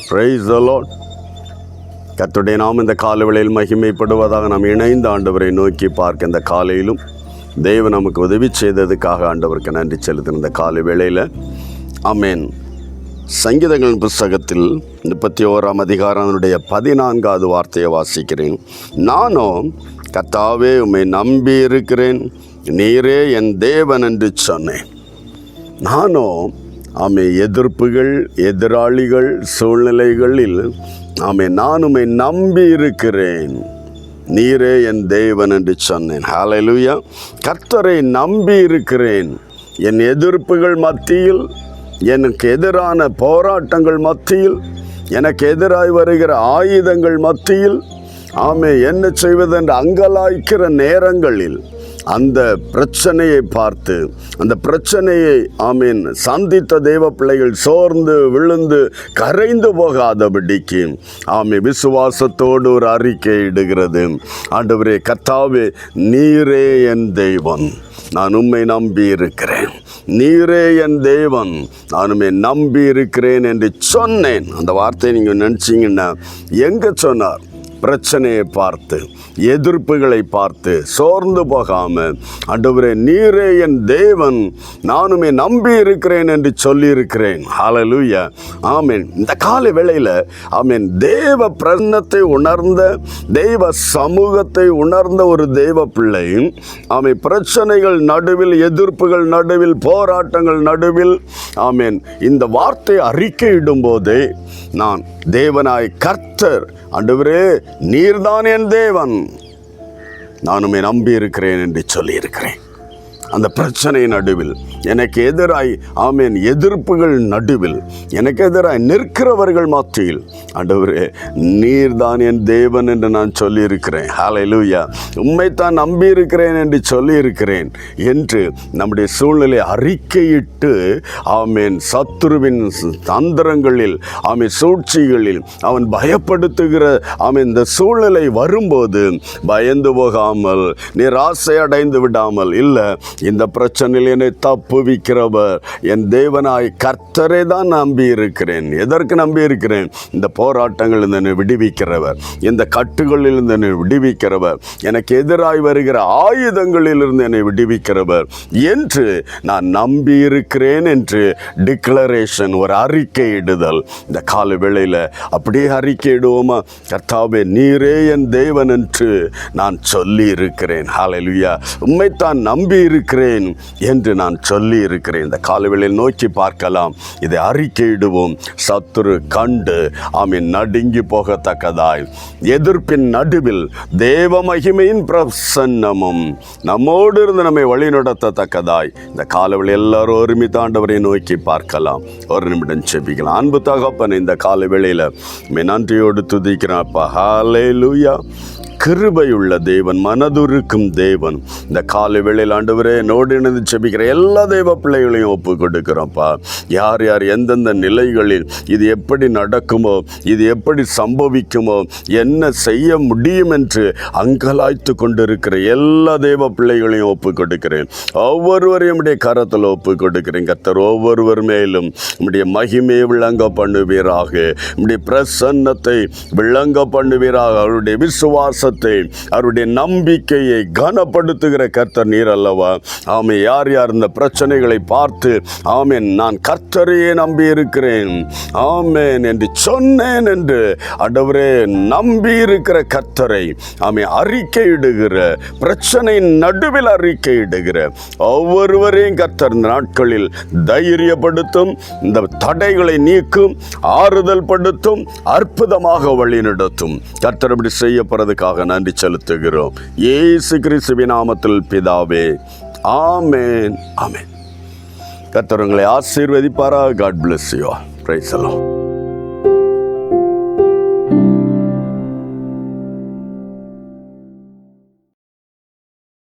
Praise the Lord. கர்த்தருடைய நாமம் இந்த காலவேளையில் மகிமைப்படுவதாக நாம் இணைந்த ஆண்டவரை நோக்கி பார்க்க இந்த காலையிலும் தேவன் நமக்கு உதவி செய்ததுக்காக ஆண்டவருக்கு நன்றி செலுத்தின இந்த காலை வேளையில் ஆமென். சங்கீதங்களின் புஸ்தகத்தில் 31ஆம் அதிகாரத்தினுடைய 14வது வார்த்தையை வாசிக்கிறேன். நானும் கர்த்தாவே உம்மை நம்பி இருக்கிறேன், நீரே என் தேவன் என்று சொன்னேன். நானும் எதிர்ப்புகள், எதிராளிகள், சூழ்நிலைகளில் நான் உம்மை நம்பி இருக்கிறேன், நீரே என் தேவன் என்று சொன்னேன். ஹல்லேலூயா. கர்த்தரை நம்பி இருக்கிறேன். என் எதிர்ப்புகள் மத்தியில், எனக்கு எதிரான போராட்டங்கள் மத்தியில், எனக்கு எதிராய் வருகிற ஆயுதங்கள் மத்தியில் என்ன செய்வதென்று அங்கலாய்க்கிற நேரங்களில் அந்த பிரச்சனையை பார்த்து, அந்த பிரச்சனையை சந்தித்த தேவ பிள்ளைகள் சோர்ந்து விழுந்து கரைந்து போகாதபடிக்கு விசுவாசத்தோடு ஒரு அறிக்கை இடுகிறது. ஆண்டவரே, கர்த்தாவே, நீரே என் தெய்வம், நான் உம்மை நம்பி இருக்கிறேன், நீரே என் தேவன், நான் உம்மை நம்பி இருக்கிறேன் என்று சொன்னேன். அந்த வார்த்தையை நீங்கள் நினச்சிங்கன்னா எங்கே சொன்னார்? பிரச்சனையை பார்த்து, எதிர்ப்புகளை பார்த்து சோர்ந்து போகாமல், ஆண்டவரே நீரே என் தேவன், நானுமே நம்பி இருக்கிறேன் என்று சொல்லியிருக்கிறேன். ஹல்லேலூயா. ஆமென். இந்த காலை வேளையில் தேவ பிரசன்னத்தை உணர்ந்த, தெய்வ சமூகத்தை உணர்ந்த ஒரு தெய்வ பிள்ளை பிரச்சனைகள் நடுவில், எதிர்ப்புகள் நடுவில், போராட்டங்கள் நடுவில் இந்த வார்த்தை அறிக்கையிடும் போதே, நான் தேவனாய் கர்த்தர், ஆண்டவரே நீர்தான் என் தேவன், நானுமே நம்பி இருக்கிறேன் என்று சொல்லியிருக்கிறேன். அந்த பிரச்சனை நடுவில், எனக்கு எதிராய் எதிர்ப்புகள் நடுவில், எனக்கு எதிராய் நிற்கிறவர்கள் மத்தியில், ஆண்டவரே நீர்தான் என் தேவன் என்று நான் சொல்லியிருக்கிறேன். ஹல்லேலூயா. உம்மைத்தான் நம்பி இருக்கிறேன் என்று சொல்லியிருக்கிறேன் என்று நம்முடைய சூழ்நிலை அறிக்கையிட்டு சத்துருவின் தந்திரங்களில், சூழ்ச்சிகளில் அவன் பயப்படுத்துகிற இந்த சூழ்நிலை வரும்போது பயந்து போகாமல், நிராசை அடைந்து விடாமல், இல்லை இந்த பிரச்சனையில் என்னை தப்புவிக்கிறவர் என் தேவனாய் கர்த்தரை தான் நம்பி இருக்கிறேன். எதற்கு நம்பி இருக்கிறேன்? இந்த போராட்டங்கள் என்னை விடுவிக்கிறவர், இந்த கட்டுகளில் என்னை விடுவிக்கிறவர், எனக்கு எதிராய் வருகிற ஆயுதங்களிலிருந்து என்னை விடுவிக்கிறவர் என்று நான் நம்பி இருக்கிறேன் என்று டிக்ளரேஷன், ஒரு அறிக்கையிடுதல். இந்த கால வேளையில் அப்படியே அறிக்கையிடுவோமா? கர்த்தாவே நீரே என் தேவன் என்று நான் சொல்லி இருக்கிறேன். ஹல்லேலூயா. உம்மைத்தான் நம்பி இருக்கிறேன் என்று நான் சொல்லி இருக்கிறேன். இந்த காலவேளையில் நோக்கி பார்க்கலாம், இதை அறிக்கையிடுவோம். சத்துரு கண்டு நடுங்கி போகத்தக்கதாய், எதிர்ப்பின் நடுவில் தேவ மகிமையின் பிரசன்னமும் நம்மோடு இருந்து நம்மை வழி நடத்தத்தக்கதாய் இந்த காலவேளையில் எல்லாரும் ஒருமித்த ஆண்டவரை நோக்கி பார்க்கலாம். ஒரு நிமிடம் செபிக்கலாம். அன்பு தகப்பன், இந்த காலவேளையில் நன்றியோடு துதிக்கிறேன்ப்பா. ஹல்லேலூயா. கிருபையுள்ள தேவன், மனதுருக்கும் தேவன், இந்த காலை வேளையில் ஆண்டவரே நோடு இணைந்து செபிக்கிற எல்லா தெய்வ பிள்ளைகளையும் ஒப்பு கொடுக்கிறோம்ப்பா. யார் யார் எந்தெந்த நிலைகளில் இது எப்படி நடக்குமோ, இது எப்படி சம்பவிக்குமோ, என்ன செய்ய முடியும் என்று அங்கலாய்த்து கொண்டிருக்கிற எல்லா தெய்வ பிள்ளைகளையும் ஒப்பு கொடுக்கிறேன். ஒவ்வொருவரையும் உடைய கரத்தில் ஒப்பு கொடுக்கிறேன். கர்த்தர் ஒவ்வொருவர் மேலும் உடைய மகிமையை விளங்க பண்ணுவீராக, உடைய பிரசன்னத்தை விளங்க பண்ணுவீராக. அவருடைய விசுவாச, அவருடைய நம்பிக்கையை கனப்படுத்துகிற கர்த்தர் நீர் அல்லவா? யார் யார் இந்த பிரச்சனைகளை பார்த்து நான் கர்த்தரையே நம்பி இருக்கிறேன் என்று சொன்னேன் என்று ஆண்டவரே நம்பி இருக்கிற கர்த்தரை அறிக்கையிடுகிற, பிரச்சனையின் நடுவில் அறிக்கையிடுகிற ஒவ்வொருவரையும் கர்த்தர் இந்த நாட்களில் தைரியப்படுத்தும், இந்த தடைகளை நீக்கும், ஆறுதல் படுத்தும், அற்புதமாக வழிநடத்தும். கர்த்தர் அப்படி செய்யப்படுறதுக்காக நன்றி செலுத்துகிறோம். இயேசு கிறிஸ்துவின் நாமத்தில் பிதாவே, ஆமென், ஆமென். கர்த்தர் உங்களை ஆசீர்வதிப்பாராக. God bless you all. Praise the Lord.